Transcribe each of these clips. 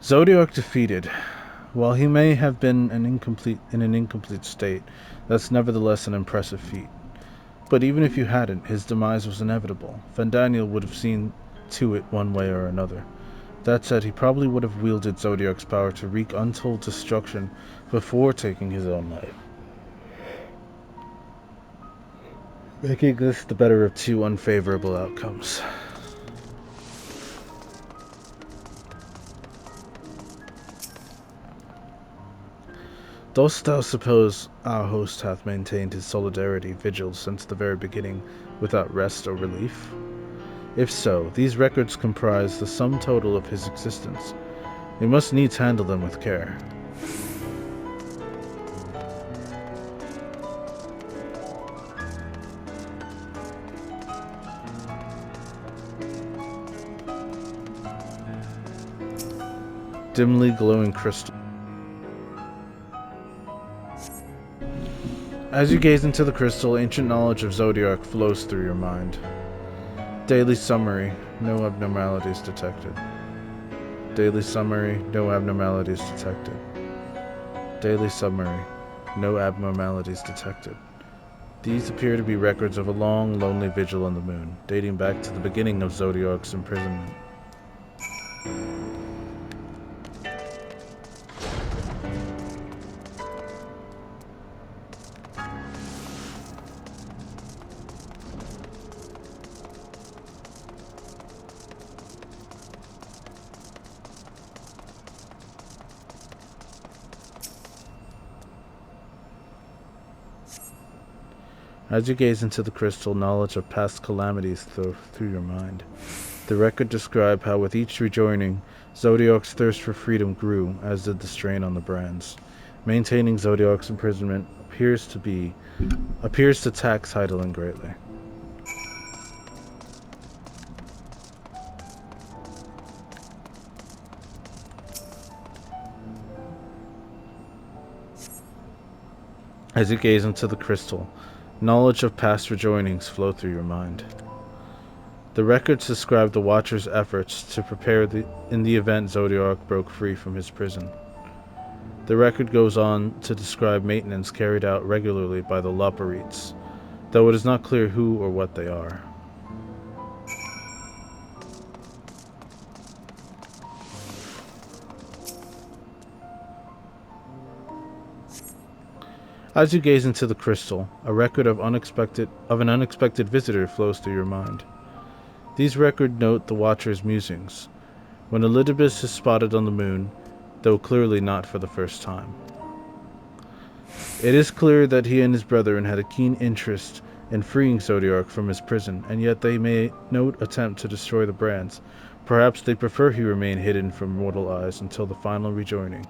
Zodiac defeated. While he may have been in an incomplete state, that's nevertheless an impressive feat. But even if you hadn't, his demise was inevitable. Fandaniel would have seen to it one way or another. That said, he probably would have wielded Zodiac's power to wreak untold destruction before taking his own life, making this the better of two unfavorable outcomes. Dost thou suppose our host hath maintained his solidarity vigil since the very beginning, without rest or relief? If so, these records comprise the sum total of his existence. We must needs handle them with care. Dimly glowing crystal. As you gaze into the crystal, ancient knowledge of Zodiac flows through your mind. Daily summary, no abnormalities detected. Daily summary, no abnormalities detected. Daily summary, no abnormalities detected. These appear to be records of a long, lonely vigil on the moon, dating back to the beginning of Zodiac's imprisonment. As you gaze into the crystal, knowledge of past calamities flow through your mind. The record describe how with each rejoining, Zodiac's thirst for freedom grew, as did the strain on the brands. Maintaining Zodiac's imprisonment appears to tax Heidelin greatly. As you gaze into the crystal, knowledge of past rejoinings flow through your mind. The records describe the Watcher's efforts to prepare in the event Zodiac broke free from his prison. The record goes on to describe maintenance carried out regularly by the Loperites, though it is not clear who or what they are. As you gaze into the crystal, a record of an unexpected visitor flows through your mind. These records note the Watcher's musings, when Elidibus is spotted on the moon, though clearly not for the first time. It is clear that he and his brethren had a keen interest in freeing Zodiac from his prison, and yet they made no attempt to destroy the brands. Perhaps they prefer he remain hidden from mortal eyes until the final rejoining.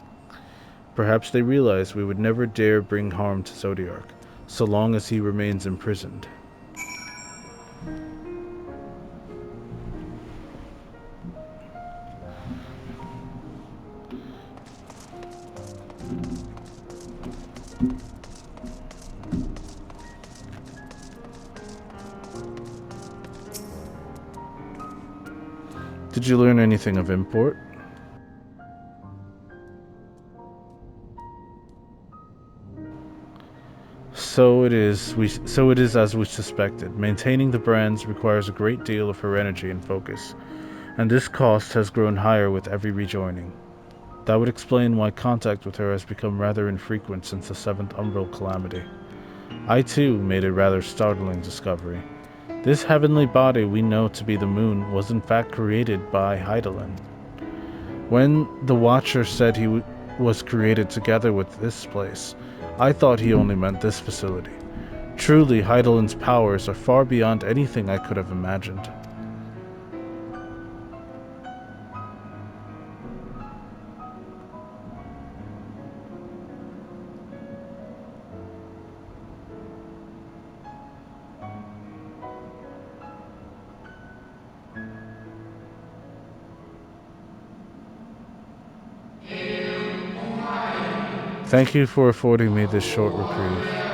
Perhaps they realize we would never dare bring harm to Zodiac, so long as he remains imprisoned. Did you learn anything of import? So it is as we suspected. Maintaining the brands requires a great deal of her energy and focus, and this cost has grown higher with every rejoining. That would explain why contact with her has become rather infrequent since the 7th Umbral calamity. I too made a rather startling discovery. This heavenly body we know to be the moon was in fact created by Heidelin. When the Watcher said he was created together with this place, I thought he only meant this facility. Truly, Heidelin's powers are far beyond anything I could have imagined. Thank you for affording me this short reprieve.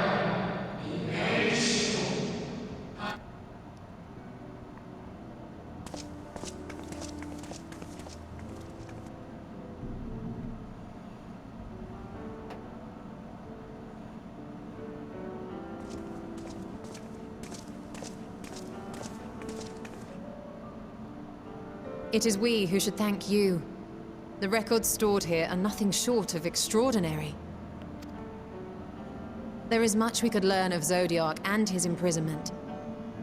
It is we who should thank you. The records stored here are nothing short of extraordinary. There is much we could learn of Zodiac and his imprisonment,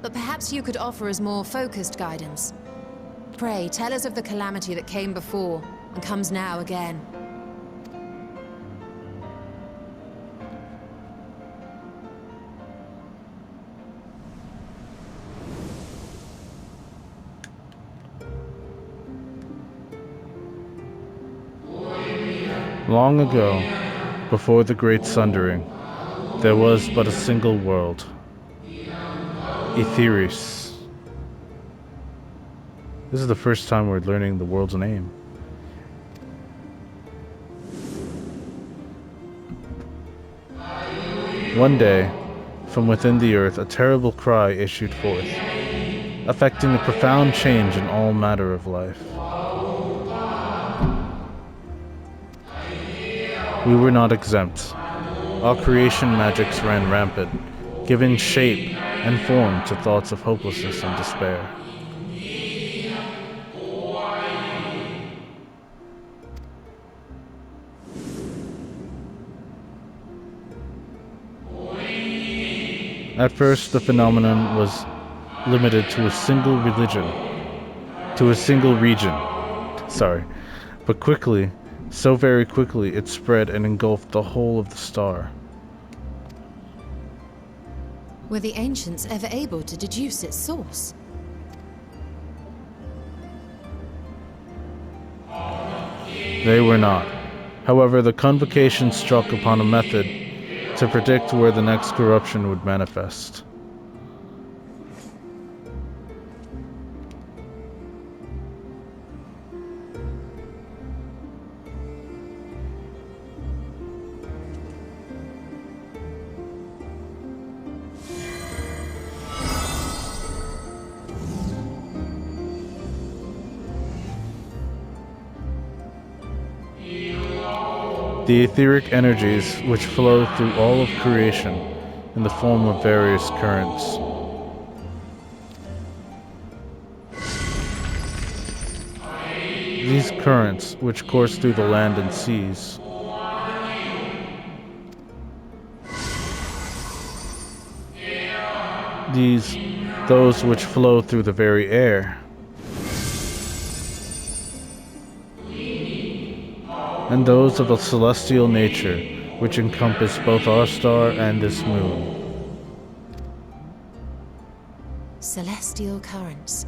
but perhaps you could offer us more focused guidance. Pray, tell us of the calamity that came before, and comes now again. Long ago, before the Great Sundering, there was but a single world. Etheris. This is the first time we're learning the world's name. One day, from within the earth, a terrible cry issued forth, affecting a profound change in all matter of life. We were not exempt. Our creation magics ran rampant, giving shape and form to thoughts of hopelessness and despair. At first, the phenomenon was limited to a single religion, to a single region. But quickly, so very quickly, it spread and engulfed the whole of the star. Were the ancients ever able to deduce its source? They were not. However, the convocation struck upon a method to predict where the next corruption would manifest. The etheric energies which flow through all of creation in the form of various currents. These currents, which course through the land and seas, those which flow through the very air, and those of a celestial nature, which encompass both our star and this moon. Celestial currents.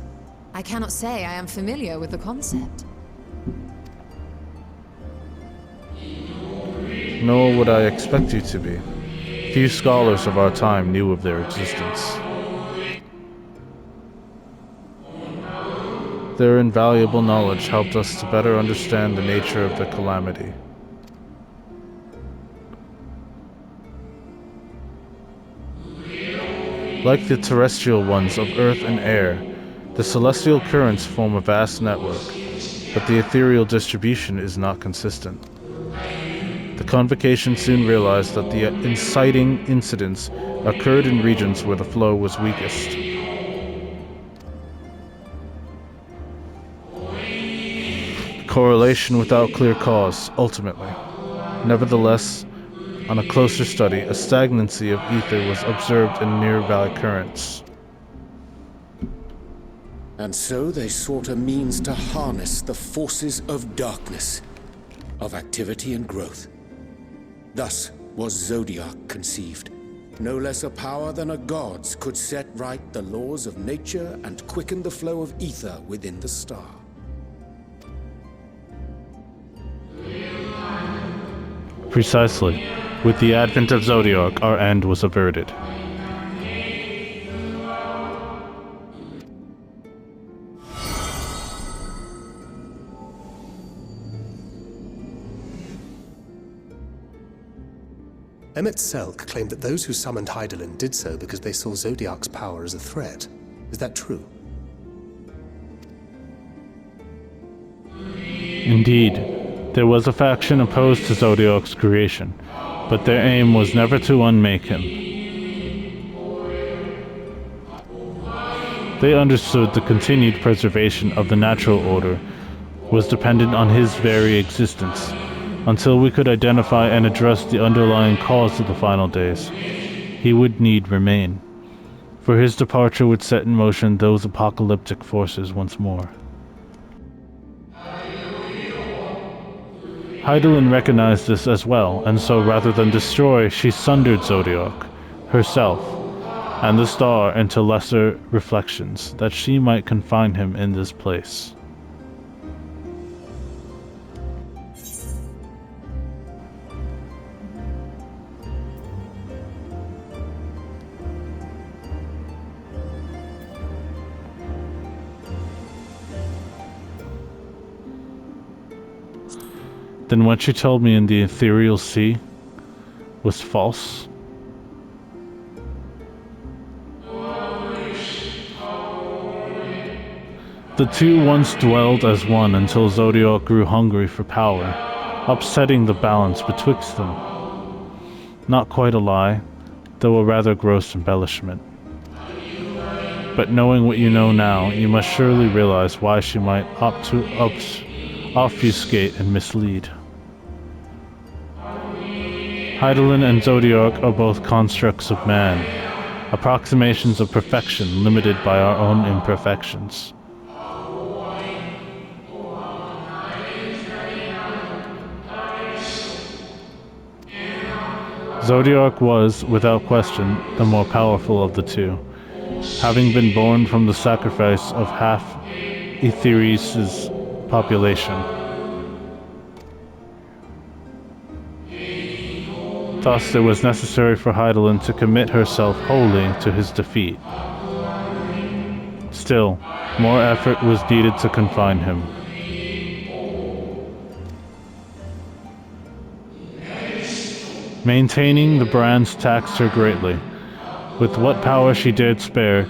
I cannot say I am familiar with the concept. Nor would I expect you to be. Few scholars of our time knew of their existence. Their invaluable knowledge helped us to better understand the nature of the calamity. Like the terrestrial ones of earth and air, the celestial currents form a vast network, but the ethereal distribution is not consistent. The convocation soon realized that the inciting incidents occurred in regions where the flow was weakest. Correlation without clear cause, ultimately. Nevertheless, on a closer study, a stagnancy of ether was observed in nearby currents. And so they sought a means to harness the forces of darkness, of activity and growth. Thus was Zodiac conceived. No less a power than a god's could set right the laws of nature and quicken the flow of ether within the star. Precisely. With the advent of Zodiac, our end was averted. Emmett Selk claimed that those who summoned Hydaelyn did so because they saw Zodiac's power as a threat. Is that true? Indeed. There was a faction opposed to Zodiac's creation, but their aim was never to unmake him. They understood the continued preservation of the natural order was dependent on his very existence. Until we could identify and address the underlying cause of the final days, he would need remain, for his departure would set in motion those apocalyptic forces once more. Hydaelyn recognized this as well, and so rather than destroy, she sundered Zodiac, herself, and the star into lesser reflections, that she might confine him in this place. Then what she told me in the ethereal sea was false? The two once dwelled as one until Zodiac grew hungry for power, upsetting the balance betwixt them. Not quite a lie, though a rather gross embellishment. But knowing what you know now, you must surely realize why she might opt to obfuscate and mislead. Hydaelyn and Zodiac are both constructs of man, approximations of perfection limited by our own imperfections. Zodiac was, without question, the more powerful of the two, having been born from the sacrifice of half Etheirys' population. Thus, it was necessary for Hydaelyn to commit herself wholly to his defeat. Still, more effort was needed to confine him. Maintaining the brands taxed her greatly. With what power she dared spare,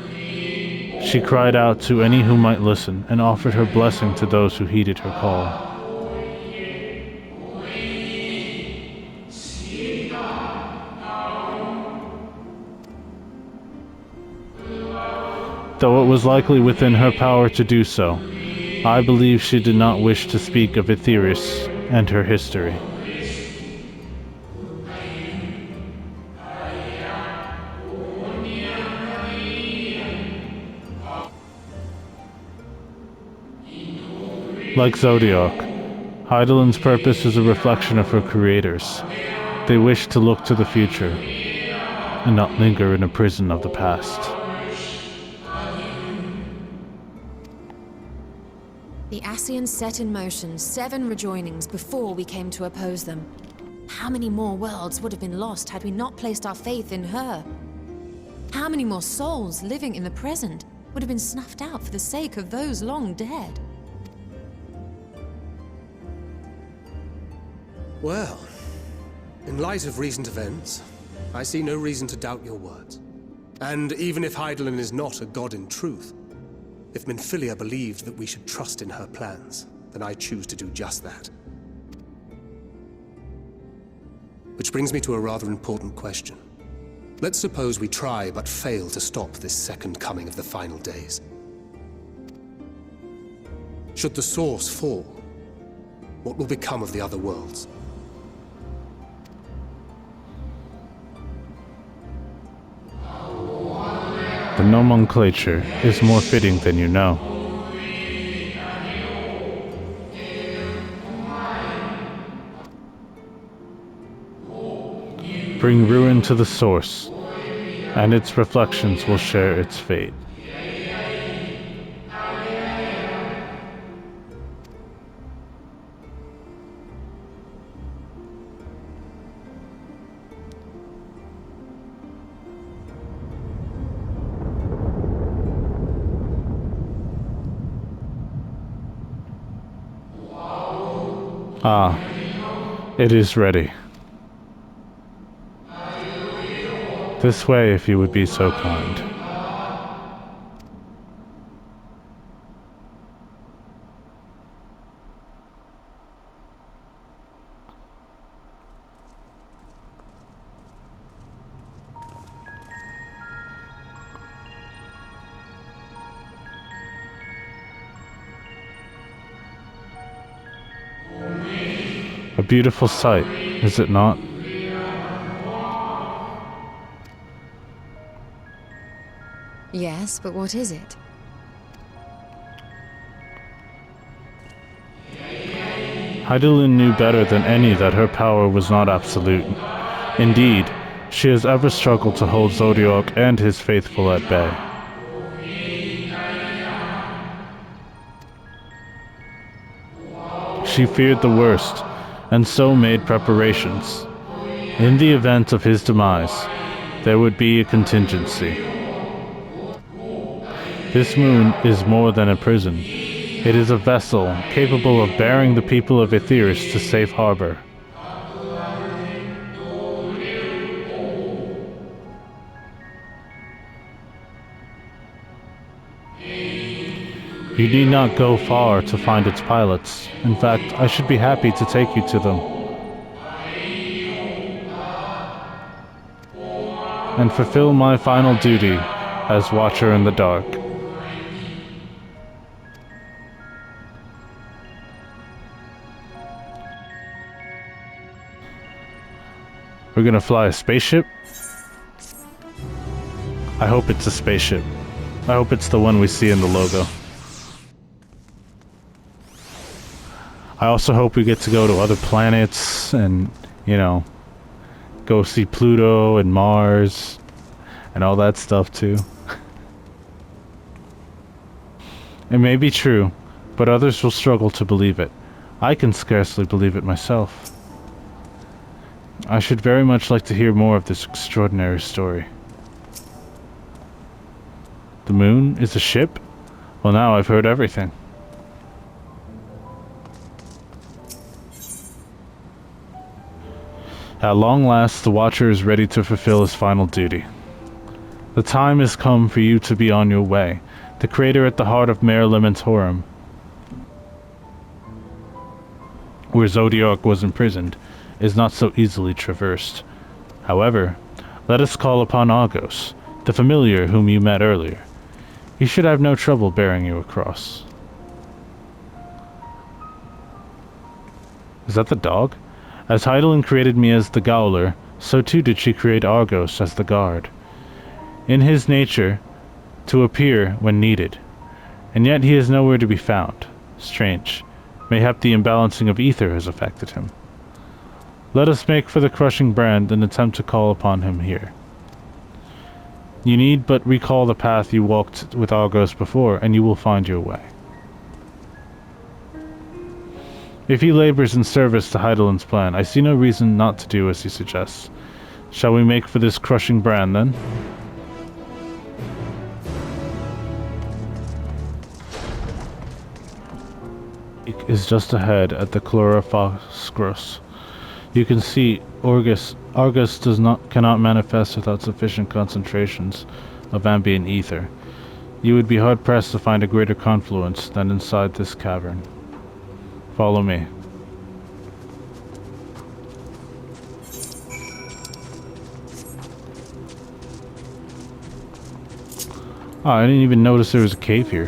she cried out to any who might listen, and offered her blessing to those who heeded her call. Though it was likely within her power to do so, I believe she did not wish to speak of Etheirys and her history. Like Zodiac, Hydaelyn's purpose is a reflection of her creators. They wish to look to the future, and not linger in a prison of the past. The Ascians set in motion 7 rejoinings before we came to oppose them. How many more worlds would have been lost had we not placed our faith in her? How many more souls living in the present would have been snuffed out for the sake of those long dead? Well, in light of recent events, I see no reason to doubt your words. And even if Hydaelyn is not a god in truth, if Minfilia believed that we should trust in her plans, then I choose to do just that. Which brings me to a rather important question. Let's suppose we try but fail to stop this second coming of the final days. Should the source fall, what will become of the other worlds? The nomenclature is more fitting than you know. Bring ruin to the source, and its reflections will share its fate. Ah, it is ready. This way, if you would be so kind. A beautiful sight, is it not? Yes, but what is it? Hydaelyn knew better than any that her power was not absolute. Indeed, she has ever struggled to hold Zodiac and his faithful at bay. She feared the worst, and so made preparations. In the event of his demise, there would be a contingency. This moon is more than a prison. It is a vessel capable of bearing the people of Aetheris to safe harbor. You need not go far to find its pilots. In fact, I should be happy to take you to them. And fulfill my final duty as Watcher in the Dark. We're gonna fly a spaceship? I hope it's a spaceship. I hope it's the one we see in the logo. I also hope we get to go to other planets and, you know, go see Pluto and Mars and all that stuff too. It may be true, but others will struggle to believe it. I can scarcely believe it myself. I should very much like to hear more of this extraordinary story. The moon is a ship? Well, now I've heard everything. At long last, the Watcher is ready to fulfill his final duty. The time has come for you to be on your way. The crater at the heart of Mare Lamentorum, where Zodiac was imprisoned, is not so easily traversed. However, let us call upon Argos, the familiar whom you met earlier. He should have no trouble bearing you across. Is that the dog? As Hydaelyn created me as the Gowler, so too did she create Argos as the guard. In his nature, to appear when needed. And yet he is nowhere to be found. Strange. Mayhap the imbalancing of ether has affected him. Let us make for the crushing brand and attempt to call upon him here. You need but recall the path you walked with Argos before, and you will find your way. If he labors in service to Hydaelyn's plan, I see no reason not to do as he suggests. Shall we make for this crushing brand, then? It is just ahead at the Chlorophosgros. You can see Argus cannot manifest without sufficient concentrations of ambient ether. You would be hard-pressed to find a greater confluence than inside this cavern. Follow me. Oh, I didn't even notice there was a cave here.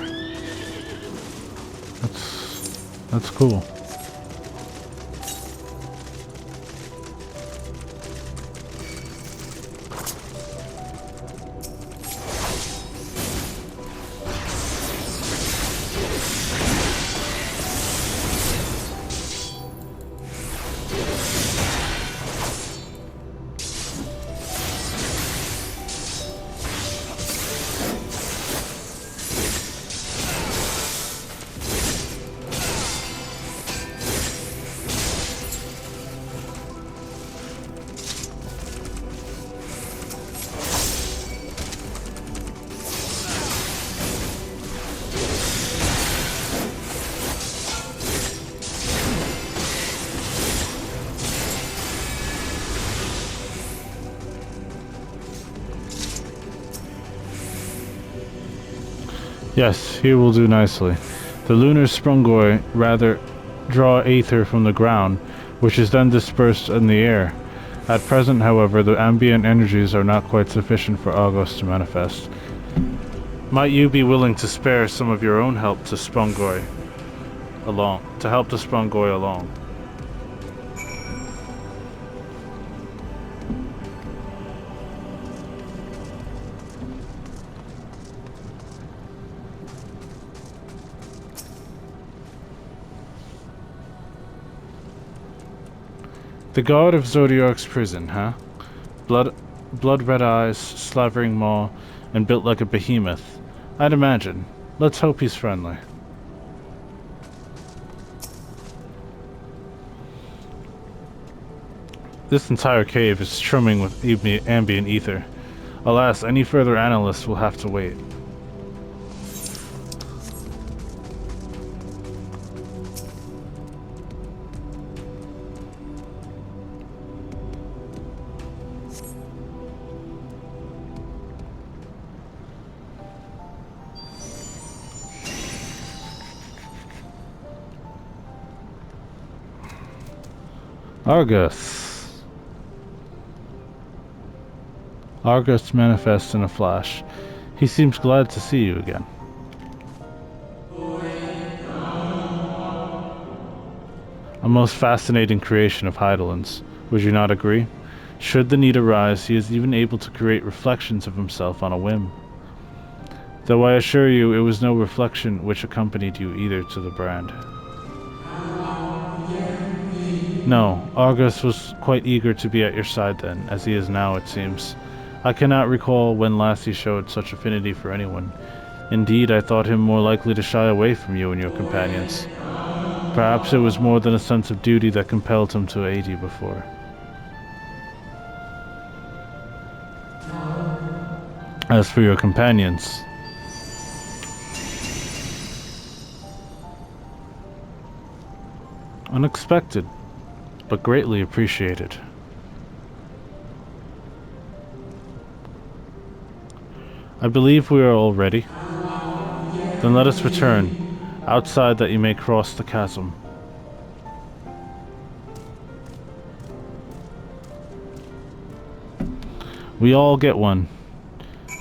That's cool. Yes, here will do nicely. The lunar sprungoi rather draw aether from the ground, which is then dispersed in the air. At present, however, the ambient energies are not quite sufficient for Argos to manifest. Might you be willing to spare some of your own help to help the sprungoi along? The guard of Zodiark's prison, huh? Blood-red eyes, slavering maw, and built like a behemoth. I'd imagine. Let's hope he's friendly. This entire cave is strumming with ambient ether. Alas, any further analysts will have to wait. Argus manifests in a flash. He seems glad to see you again. A most fascinating creation of Heidelin's. Would you not agree? Should the need arise, he is even able to create reflections of himself on a whim. Though I assure you, it was no reflection which accompanied you either to the brand. No, Argus was quite eager to be at your side then, as he is now, it seems. I cannot recall when last he showed such affinity for anyone. Indeed, I thought him more likely to shy away from you and your companions. Perhaps it was more than a sense of duty that compelled him to aid you before. As for your companions, unexpected, but greatly appreciated. I believe we are all ready. Then let us return, outside that you may cross the chasm. We all get one.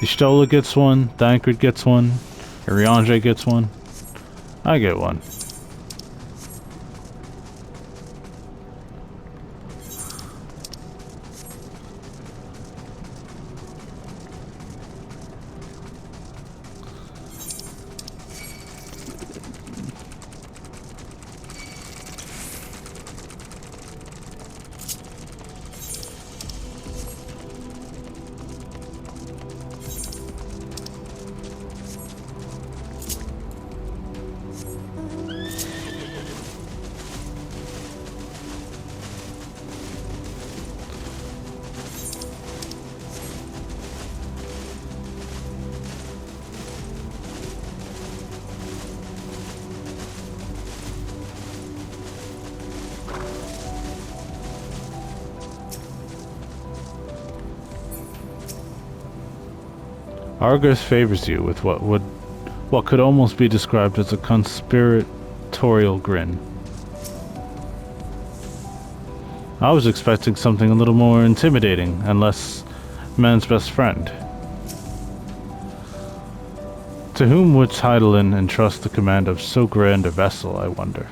Ishtola gets one, Thancred gets one, Iriange gets one. I get one. Argus favors you with what could almost be described as a conspiratorial grin. I was expecting something a little more intimidating and less man's best friend. To whom would Heidelin entrust the command of so grand a vessel, I wonder?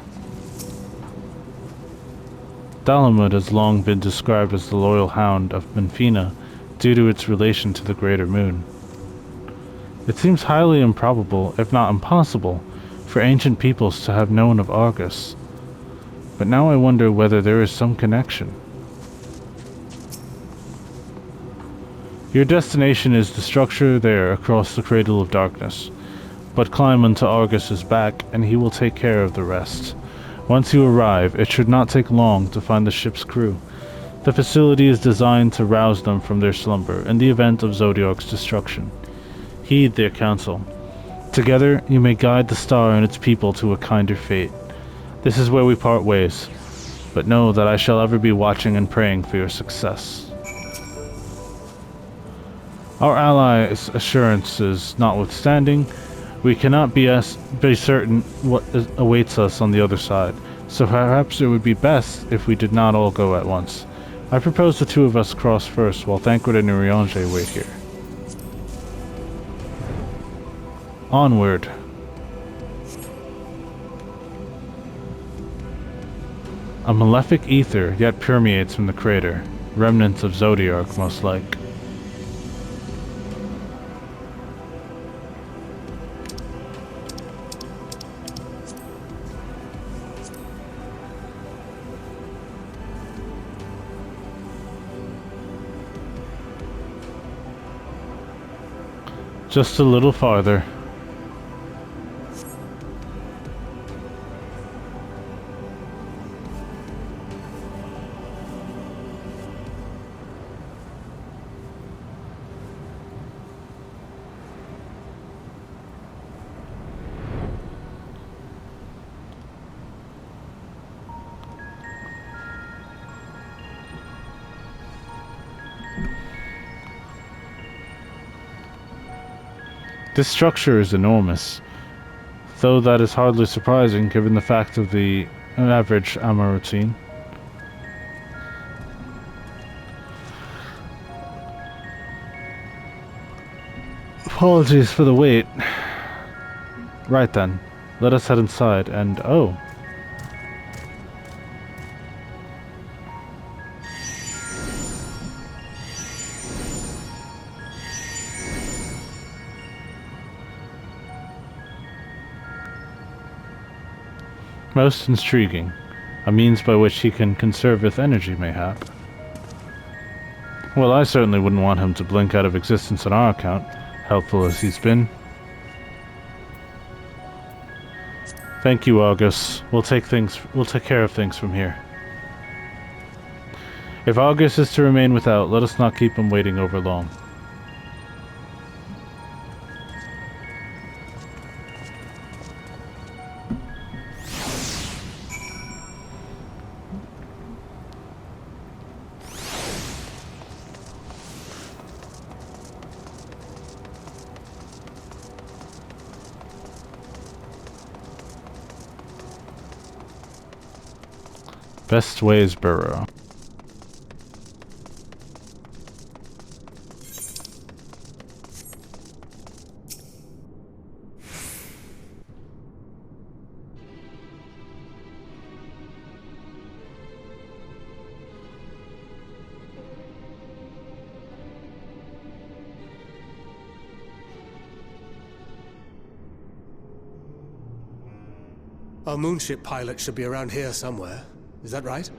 Dalamud has long been described as the loyal hound of Benfina due to its relation to the greater moon. It seems highly improbable, if not impossible, for ancient peoples to have known of Argus. But now I wonder whether there is some connection. Your destination is the structure there across the Cradle of Darkness. But climb unto Argus's back, and he will take care of the rest. Once you arrive, it should not take long to find the ship's crew. The facility is designed to rouse them from their slumber in the event of Zodiark's destruction. Heed their counsel. Together, you may guide the star and its people to a kinder fate. This is where we part ways, but know that I shall ever be watching and praying for your success. Our allies' assurances notwithstanding, we cannot be certain what awaits us on the other side, so perhaps it would be best if we did not all go at once. I propose the two of us cross first, while Thancred and Iriange wait here. Onward. A malefic ether yet permeates from the crater, remnants of Zodiark most like. Just a little farther. This structure is enormous, though that is hardly surprising given the fact of the average ammo routine. Apologies for the wait. Right then, let us head inside and oh. Most intriguing. A means by which he can conserve energy, mayhap. Well, I certainly wouldn't want him to blink out of existence on our account, helpful as he's been. Thank you, August. We'll take care of things from here. If August is to remain without, let us not keep him waiting over long. Bestways Burrow. Our moonship pilot should be around here somewhere. Is that right?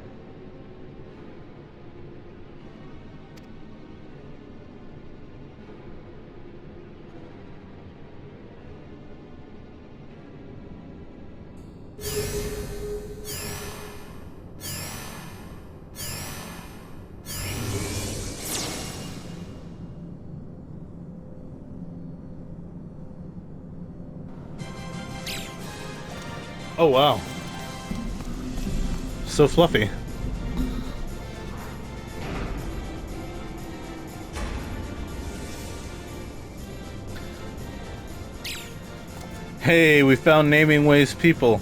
Oh wow. So fluffy. Hey, we found Naming Ways people.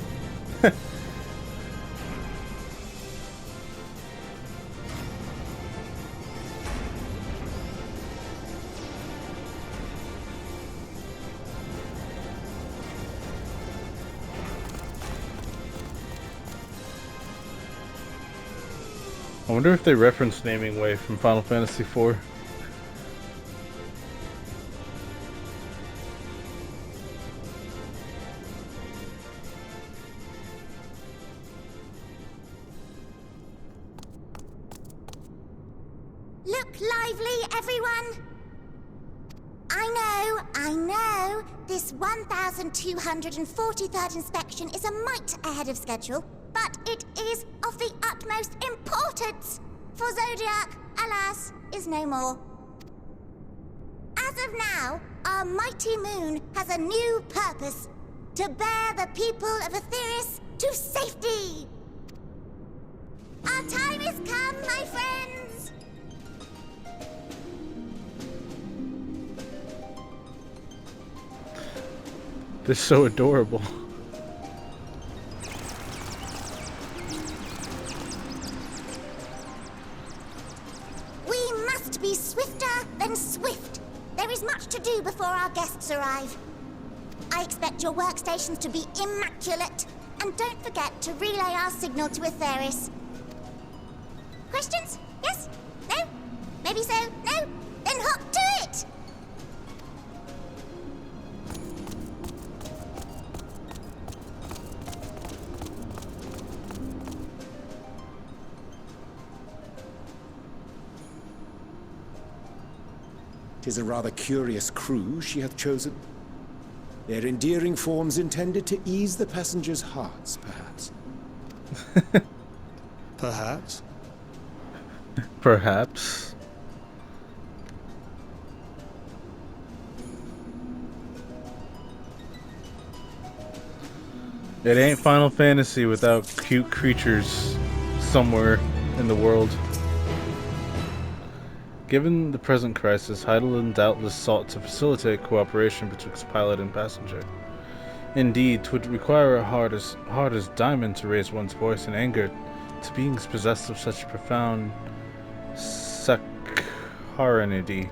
I wonder if they reference Naming Way from Final Fantasy IV. Look lively, everyone! I know, this 1243rd inspection is a mite ahead of schedule, but it is of the utmost importance, for Zodiac, alas, is no more. As of now, our mighty moon has a new purpose, to bear the people of Aetheris to safety! Our time is come, my friends! They're so adorable. We must be swifter than swift. There is much to do before our guests arrive. I expect your workstations to be immaculate, and don't forget to relay our signal to Aetheris. Questions? Yes? No? Maybe so? No? Then hop to it! 'Tis a rather curious crew she hath chosen. Their endearing forms intended to ease the passengers' hearts, perhaps. Perhaps. Perhaps. It ain't Final Fantasy without cute creatures somewhere in the world. Given the present crisis, Heidelin doubtless sought to facilitate cooperation betwixt pilot and passenger. Indeed, 'twould require a hard as diamond to raise one's voice in anger to beings possessed of such profound saccharinity.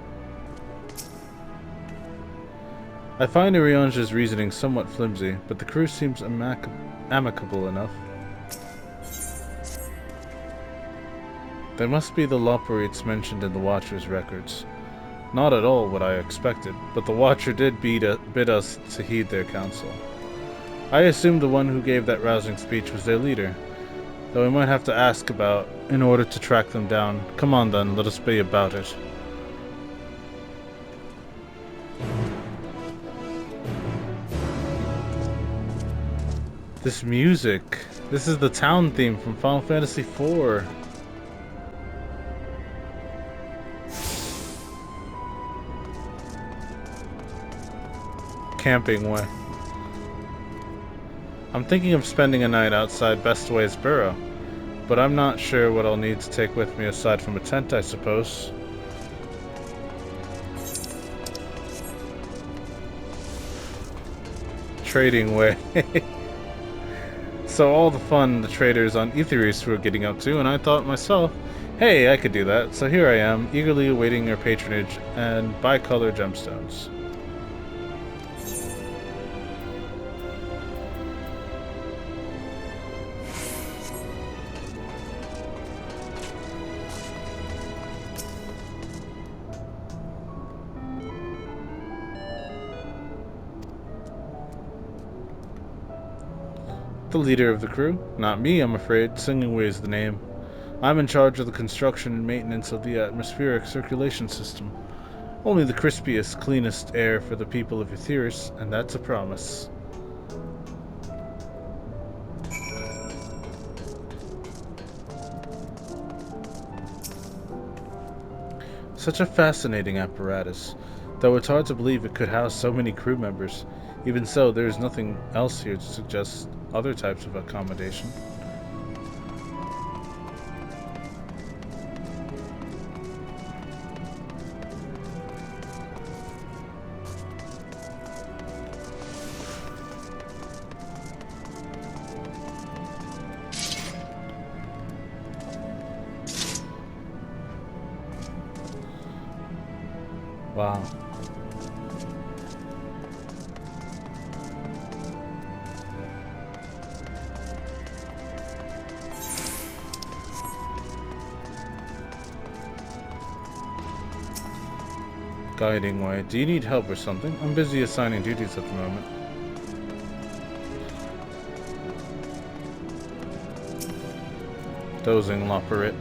I find Uriange's reasoning somewhat flimsy, but the crew seems amicable enough. They must be the Loperites mentioned in the Watcher's records. Not at all what I expected, but the Watcher did bid us to heed their counsel. I assumed the one who gave that rousing speech was their leader, though we might have to ask about in order to track them down. Come on then, let us be about it. This music. This is the town theme from Final Fantasy IV. Camping way. I'm thinking of spending a night outside Bestways Burrow, but I'm not sure what I'll need to take with me aside from a tent, I suppose. Trading way. So all the fun the traders on Aetheris were getting up to, and I thought myself, hey, I could do that. So here I am, eagerly awaiting your patronage and bicolor gemstones. The leader of the crew? Not me, I'm afraid. Singingway is the name. I'm in charge of the construction and maintenance of the atmospheric circulation system. Only the crispiest, cleanest air for the people of Aetheris, and that's a promise. Such a fascinating apparatus, though it's hard to believe it could house so many crew members. Even so, there is nothing else here to suggest other types of accommodation. Wow. Guiding way. Do you need help or something? I'm busy assigning duties at the moment. Dozing Loperite.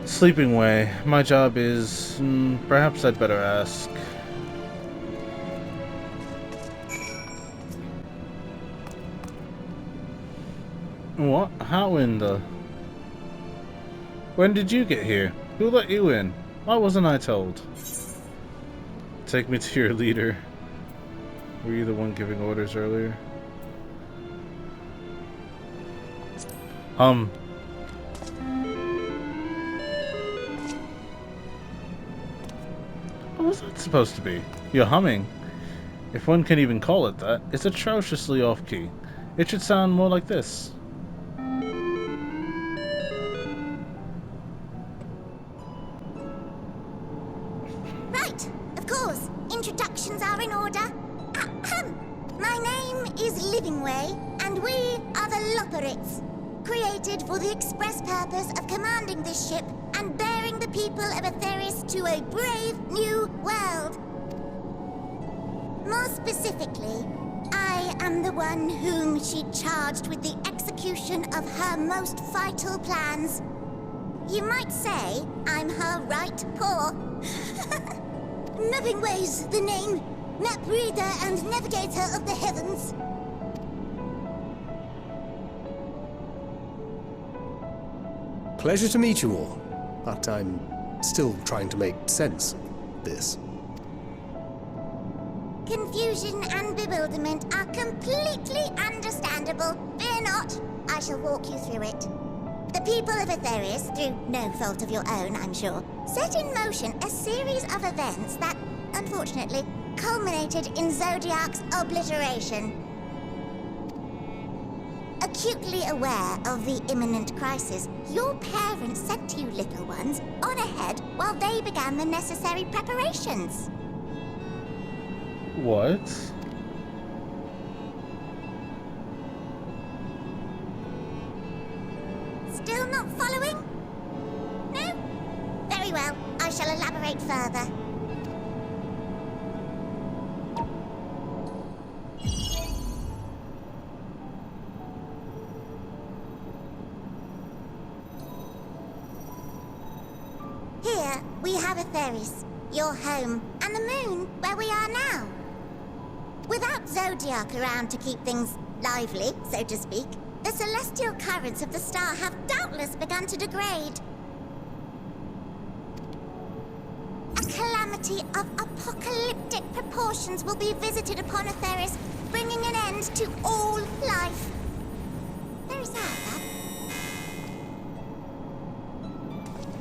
Sleeping way. My job is... perhaps I'd better ask. What? How in the... When did you get here? Who let you in? Why wasn't I told? Take me to your leader. Were you the one giving orders earlier? What was that supposed to be? You're humming. If one can even call it that, it's atrociously off-key. It should sound more like this. Right, of course. Introductions are in order. My name is Livingway, and we are the Loperites, created for the express purpose of commanding this ship and bearing the people of Aetheris to a brave new world. More specifically, I am the one whom she charged with the execution of her most vital plans. You might say I'm her right paw. Moving Ways, the name. Map reader and navigator of the heavens. Pleasure to meet you all, but I'm still trying to make sense of this. Confusion and bewilderment are completely understandable. Fear not, I shall walk you through it. The people of Aetherius, through no fault of your own, I'm sure, set in motion a series of events that, unfortunately, culminated in Zodiac's obliteration. Acutely aware of the imminent crisis, your parents sent you little ones on ahead while they began the necessary preparations. What? Still not following? No? Very well, I shall elaborate further. Here, we have Aetherius, your home, and the moon, where we are now. Without Zodiac around to keep things lively, so to speak, the celestial currents of the star have doubtless begun to degrade. A calamity of apocalyptic proportions will be visited upon Aetherius, bringing an end to all life. Very sad, that.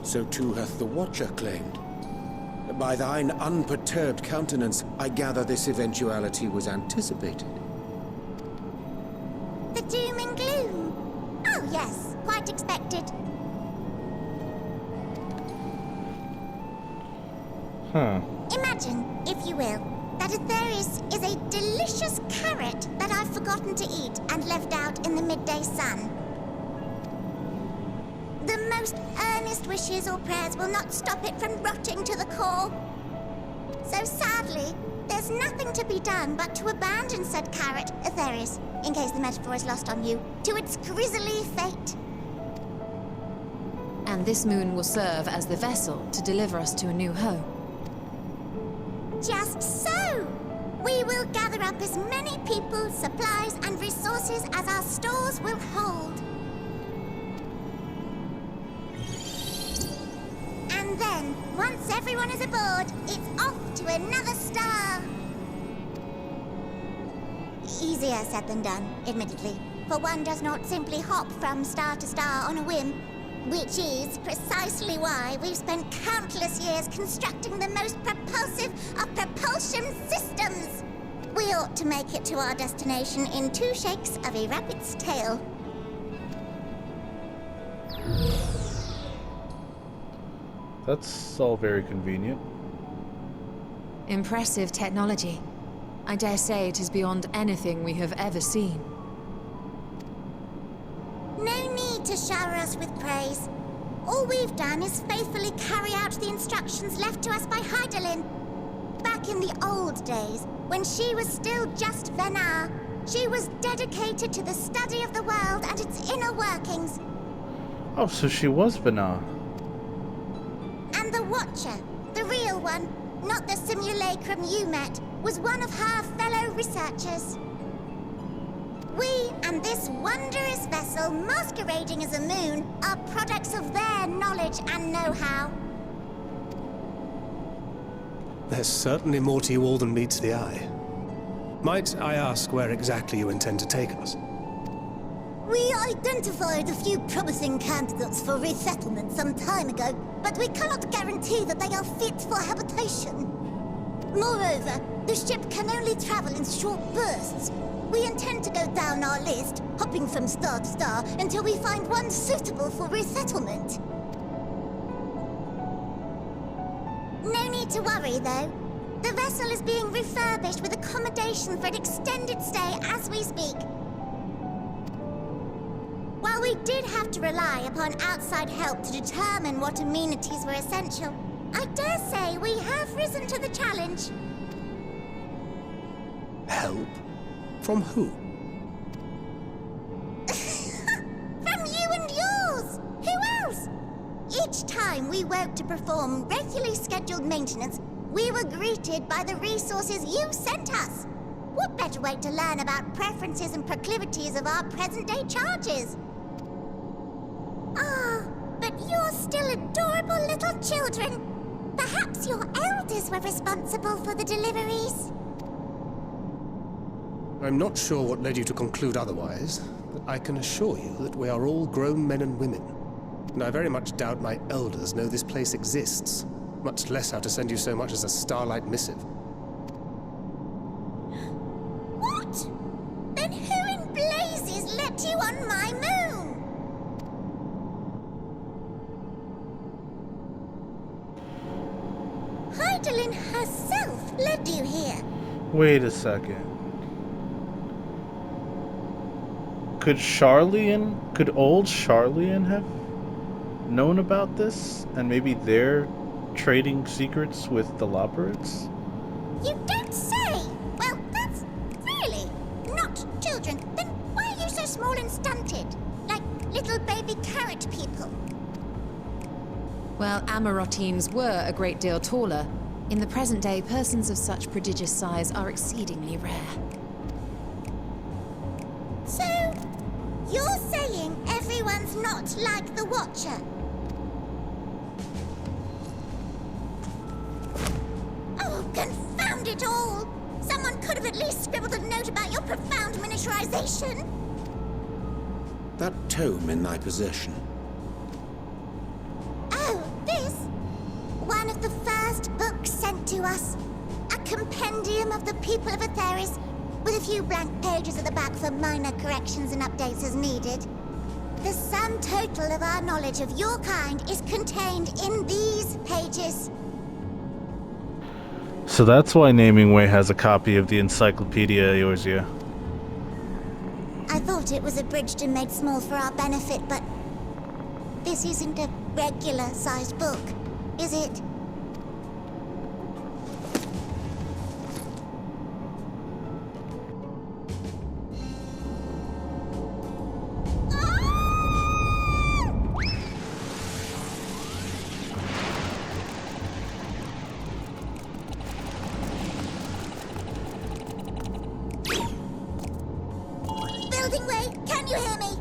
So too hath the Watcher claimed. By thine unperturbed countenance, I gather this eventuality was anticipated. The doom and gloom. Oh yes, quite expected. Huh. Imagine, if you will, that Aetherius is a delicious carrot that I've forgotten to eat and left out in the midday sun. The most earnest wishes or prayers will not stop it from rotting to the core. So sadly, there's nothing to be done but to abandon said carrot, Aetherius, in case the metaphor is lost on you, to its grisly fate. And this moon will serve as the vessel to deliver us to a new home. Just so! We will gather up as many people, supplies, and resources as our stores will hold. And then, once everyone is aboard, it's off to another star. Easier said than done, admittedly, for one does not simply hop from star to star on a whim. Which is precisely why we've spent countless years constructing the most propulsive of propulsion systems. We ought to make it to our destination in 2 shakes of a rabbit's tail. That's all very convenient. Impressive technology. I dare say it is beyond anything we have ever seen. No need to shower us with praise. All we've done is faithfully carry out the instructions left to us by Hydaelyn. Back in the old days, when she was still just Venar, she was dedicated to the study of the world and its inner workings. Oh, so she was Venar. And the Watcher, the real one, not the simulacrum you met, was one of her fellow researchers. We and this wondrous vessel masquerading as a moon are products of their knowledge and know-how. There's certainly more to you all than meets the eye. Might I ask where exactly you intend to take us? We identified a few promising candidates for resettlement some time ago, but we cannot guarantee that they are fit for habitation. Moreover, the ship can only travel in short bursts. We intend to go down our list, hopping from star to star, until we find one suitable for resettlement. No need to worry, though. The vessel is being refurbished with accommodation for an extended stay as we speak. While we did have to rely upon outside help to determine what amenities were essential, I dare say we have risen to the challenge. Help? From who? From you and yours! Who else? Each time we woke to perform regularly scheduled maintenance, we were greeted by the resources you sent us. What better way to learn about preferences and proclivities of our present-day charges? Ah, but you're still adorable little children. Perhaps your elders were responsible for the deliveries. I'm not sure what led you to conclude otherwise, but I can assure you that we are all grown men and women. And I very much doubt my elders know this place exists, much less how to send you so much as a starlight missive. What? Then who in blazes let you on my moon? Heidelin herself led you here. Wait a second. Could old Charlian have known about this? And maybe they're trading secrets with the Loperids? You don't say! Well, that's really not children. Then why are you so small and stunted? Like little baby carrot people. Well, Amarotines were a great deal taller. In the present day, persons of such prodigious size are exceedingly rare. So, you're saying everyone's not like the Watcher? Oh, confound it all! Someone could have at least scribbled a note about your profound miniaturization. That tome in thy possession. Oh, this? One of the first books sent to us. A compendium of the people of Atheris, with a few blank pages at the back for minor corrections and updates as needed. The sum total of our knowledge of your kind is contained in these pages. So that's why Namingway has a copy of the Encyclopedia Eorzea. I thought it was abridged and made small for our benefit, but this isn't a regular-sized book, is it? Building Way, can you hear me?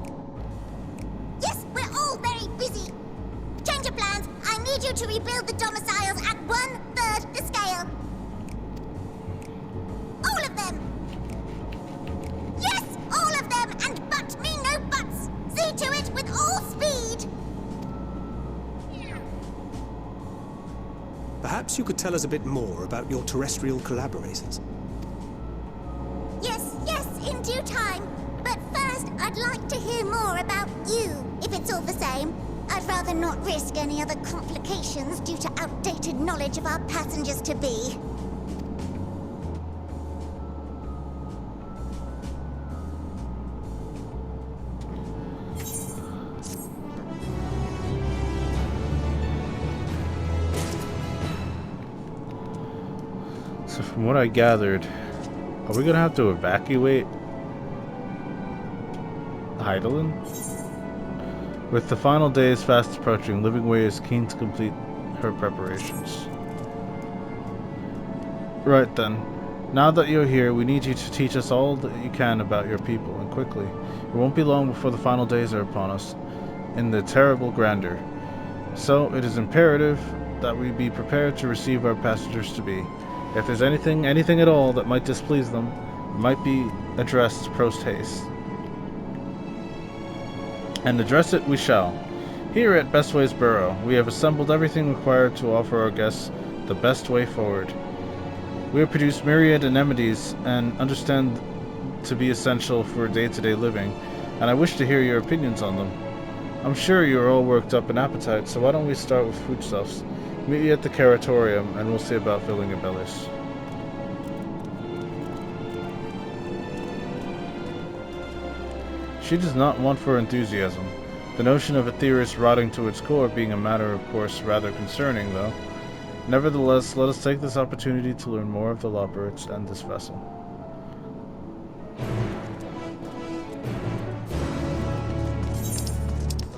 Yes, we're all very busy. Change of plans. I need you to rebuild the domiciles at 1/3 the scale. All of them. Yes, all of them, and but me no buts. See to it with all speed. Perhaps you could tell us a bit more about your terrestrial collaborators. Yes, in due time. But first, I'd like to hear more about you, if it's all the same. I'd rather not risk any other complications due to outdated knowledge of our passengers-to-be. So from what I gathered, are we gonna have to evacuate Heidelin? With the final days fast approaching, Livingway is keen to complete her preparations. Right then. Now that you're here, we need you to teach us all that you can about your people, and quickly. It won't be long before the final days are upon us, in their terrible grandeur. So, it is imperative that we be prepared to receive our passengers-to-be. If there's anything at all that might displease them, it might be addressed post haste. And address it we shall. Here at Bestways Burrow, we have assembled everything required to offer our guests the best way forward. We have produced myriad anemones and understand to be essential for day-to-day living, and I wish to hear your opinions on them. I'm sure you are all worked up in appetite, so why don't we start with foodstuffs? Meet you at the Caratorium, and we'll see about filling your bellies. She does not want for enthusiasm. The notion of Atheris rotting to its core being a matter, of course, rather concerning, though. Nevertheless, let us take this opportunity to learn more of the Loperids and this vessel.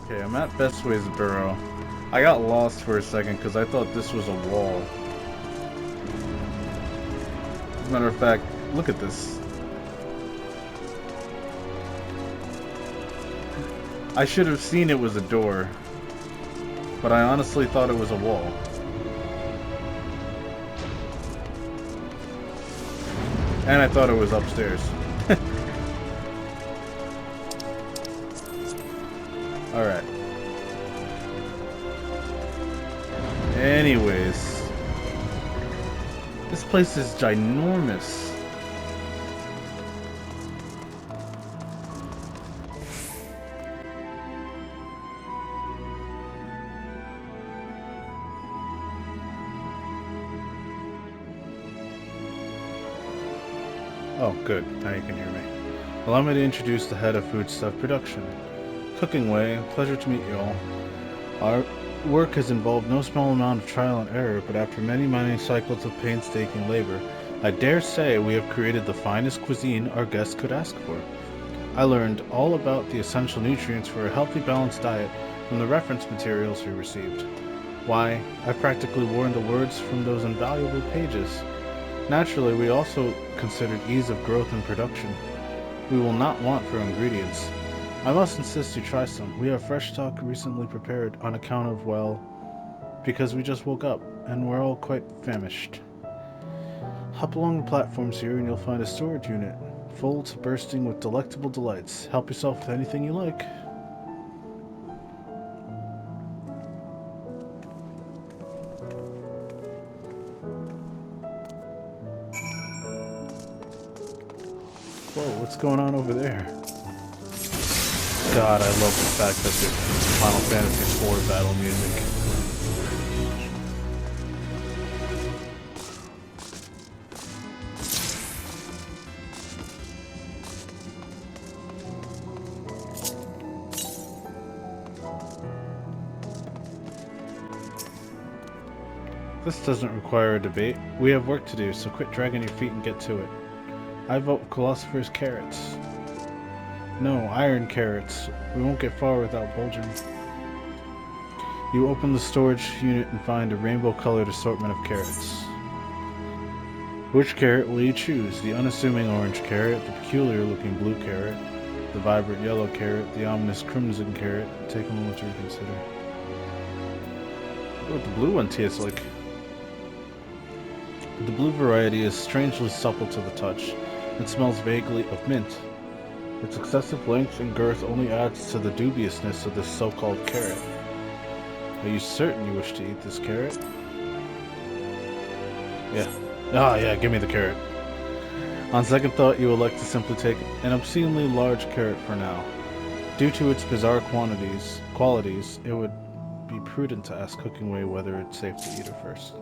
Okay, I'm at Bestways Burrow. I got lost for a second because I thought this was a wall. As a matter of fact, look at this. I should have seen it was a door, but I honestly thought it was a wall. And I thought it was upstairs. Alright. Anyways. This place is ginormous. Oh, good. Now you can hear me. Allow me to introduce the head of foodstuff production. Cooking Way, pleasure to meet you all. Our work has involved no small amount of trial and error, but after many cycles of painstaking labor, I dare say we have created the finest cuisine our guests could ask for. I learned all about the essential nutrients for a healthy, balanced diet from the reference materials we received. Why, I've practically worn the words from those invaluable pages. Naturally, we also considered ease of growth and production. We will not want for ingredients. I must insist you try some. We have fresh stock recently prepared on account of, well, because we just woke up, and we're all quite famished. Hop along the platforms here and you'll find a storage unit, full to bursting with delectable delights. Help yourself with anything you like. Whoa, what's going on over there? God, I love the fact that the Final Fantasy IV battle music. This doesn't require a debate. We have work to do, so quit dragging your feet and get to it. I vote Philosopher's Carrots. No, Iron Carrots. We won't get far without bulging. You open the storage unit and find a rainbow-colored assortment of carrots. Which carrot will you choose? The unassuming orange carrot, the peculiar-looking blue carrot, the vibrant yellow carrot, the ominous crimson carrot. Take a moment to reconsider. What the blue one tastes like? The blue variety is strangely supple to the touch and smells vaguely of mint. Its excessive length and girth only adds to the dubiousness of this so-called carrot. Are you certain you wish to eat this carrot? Yeah. Ah, yeah, give me the carrot. On second thought, you will like to simply take an obscenely large carrot for now. Due to its bizarre qualities, it would be prudent to ask Cooking Way whether it's safe to eat it first.